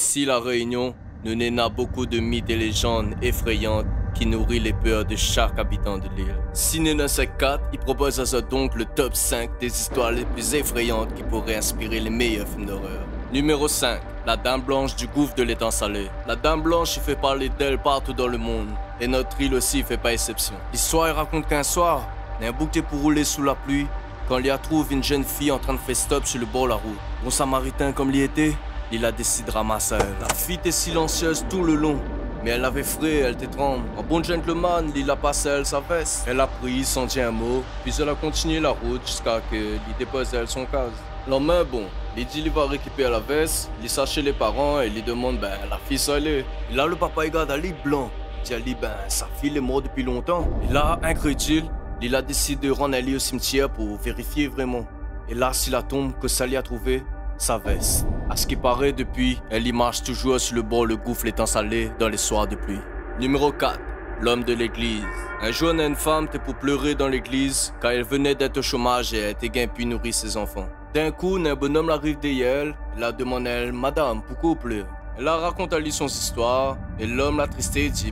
Ici, La Réunion, nous n'en a beaucoup de mythes et légendes effrayantes qui nourrissent les peurs de chaque habitant de l'île. Ciné 954, il propose à ça donc le top 5 des histoires les plus effrayantes qui pourraient inspirer les meilleurs films d'horreur. Numéro 5. La Dame Blanche du gouffre de l'étang salé. La Dame Blanche fait parler d'elle partout dans le monde. Et notre île aussi fait pas exception. L'histoire elle raconte qu'un soir, il y a un bouquet pour rouler sous la pluie quand il y a trouvé une jeune fille en train de faire stop sur le bord de la route. Bon samaritain comme il était, il a décidé de ramasser elle. La fille était silencieuse tout le long, mais elle avait frais, elle était tremble. En bon gentleman, il a passé elle sa veste. Elle a pris sans dire un mot, puis elle a continué la route jusqu'à ce qu'il dépose elle son case. Le lendemain, bon, il dit qu'il va récupérer la veste, il sache chez les parents et il demande la fille ça elle est. Et là le papa il regarde Ali blanc. Il dit Ali sa fille est morte depuis longtemps. Et là, incrédule, il a décidé de rendre Ali au cimetière pour vérifier vraiment. Et là, s'il la tombe que ça lui a trouvé, sa veste. À ce qui paraît depuis, elle y marche toujours sur le bord le gouffre l'étang salé dans les soirs de pluie. Numéro 4. L'homme de l'église. Un jour, une femme était pour pleurer dans l'église car elle venait d'être au chômage et elle était gain pu nourrir ses enfants. D'un coup, un bonhomme arrive derrière elle, il a demandé à elle, Madame, pourquoi vous pleurez? Elle a raconté à lui son histoire et l'homme l'attristé et dit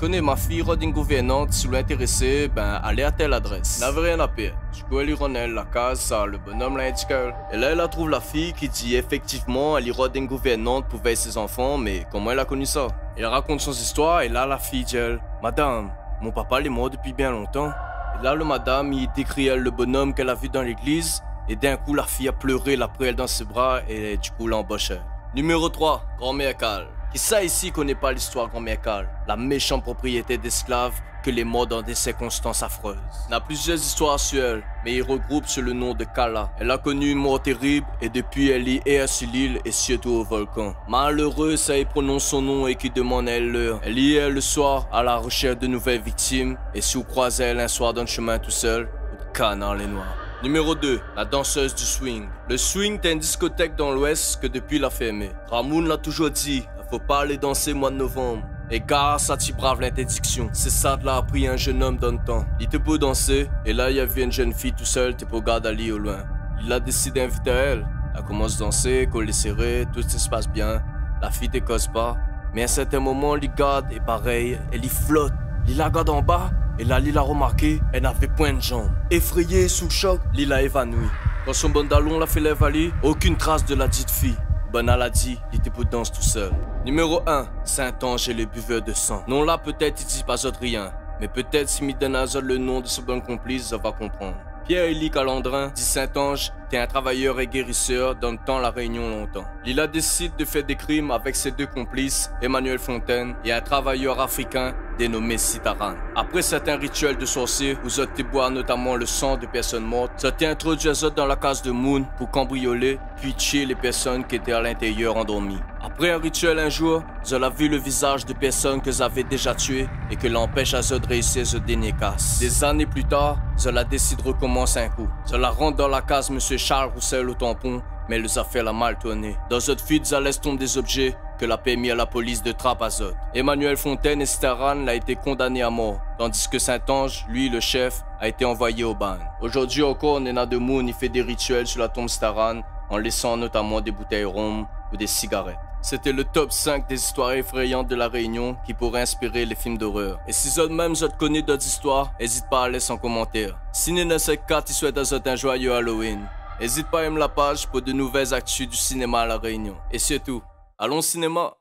connais ma fille rôde une gouvernante, si vous l'intéressez, allez à telle adresse. Il n'avait rien à perdre. Du coup, elle lui rend la case, ça, le bonhomme l'a indiqué. Et là, elle trouve la fille qui dit effectivement, elle y rôde une gouvernante pour veiller ses enfants, mais comment elle a connu ça? Elle raconte son histoire et là, la fille dit Madame, mon papa est mort depuis bien longtemps. Et là, le madame, il décrit elle le bonhomme qu'elle a vu dans l'église et d'un coup, la fille a pleuré, elle a pris elle dans ses bras et du coup, l'embauche. Numéro 3. Grand-mère Cal. Qui ça ici connaît pas l'histoire Grand-mère Cal? La méchante propriété d'esclaves que les morts dans des circonstances affreuses. Il y a plusieurs histoires sur elle, mais il regroupe sur le nom de Kala. Elle a connu une mort terrible et depuis elle y erre sur l'île et surtout au volcan. Malheureux, ça y prononce son nom et qui demande à elle l'heure. Elle y est le soir à la recherche de nouvelles victimes et si vous croisez elle un soir dans le chemin tout seul, vous canard les noirs. Numéro 2. La danseuse du swing. Le swing est une discothèque dans l'ouest que depuis l'a fermée. Ramoun l'a toujours dit, il faut pas aller danser mois de novembre. Et gare, ça t'y brave l'interdiction. C'est ça de l'a appris un jeune homme dans le temps. Il était pour danser, et là il y avait une jeune fille tout seule, t'es pour garder Ali au loin. Il a décidé d'inviter elle. Elle commence à danser, coller serré, tout se passe bien. La fille te cause pas. Mais à un certain moment, il garde, et pareil, elle y flotte. Il la garde en bas. Et là, il a remarqué, elle n'avait point de jambes. Effrayée, sous le choc, il a évanoui. Quand son bandalon l'a fait l'évaluer, aucune trace de la dite fille. Ben elle a dit, il était pour danser tout seul. Numéro 1. Saint-Ange et les buveurs de sang. Non là, peut-être il dit pas autre rien. Mais peut-être si il donne à le nom de ce bon complice, ça va comprendre. Pierre-Élie Calandrin dit Saint-Ange, t'es un travailleur et guérisseur dans le temps La Réunion longtemps. Lila décide de faire des crimes avec ses deux complices, Emmanuel Fontaine et un travailleur africain dénommé Sitaran. Après certains rituels de sorciers, où ils boire notamment le sang de personnes mortes, ils introduit dans la case de Moon pour cambrioler puis tuer les personnes qui étaient à l'intérieur endormies. Après un rituel un jour, ils ont vu le visage de personnes que avaient déjà tuées et que l'empêche à eux de réussir ce dernier casse. Des années plus tard, ils décident de recommencer un coup. Ils rentrent dans la case Monsieur Charles Roussel au tampon, mais les affaires a mal tourné. Dans cette fuite, ils laissent tomber des objets que l'a permis à la police de trappe à Zot. Emmanuel Fontaine et Sitaran a été condamné à mort, tandis que Saint-Ange, lui le chef, a été envoyé au ban. Aujourd'hui encore, Nena de Moon y fait des rituels sur la tombe Sitaran, en laissant notamment des bouteilles rhum ou des cigarettes. C'était le top 5 des histoires effrayantes de La Réunion qui pourraient inspirer les films d'horreur. Et si vous même connaissez d'autres histoires, n'hésite pas à laisser en commentaire. Ciné 954 souhaite à vous un joyeux Halloween. N'hésite pas à aimer la page pour de nouvelles actus du cinéma à La Réunion. Et surtout, allons au cinéma!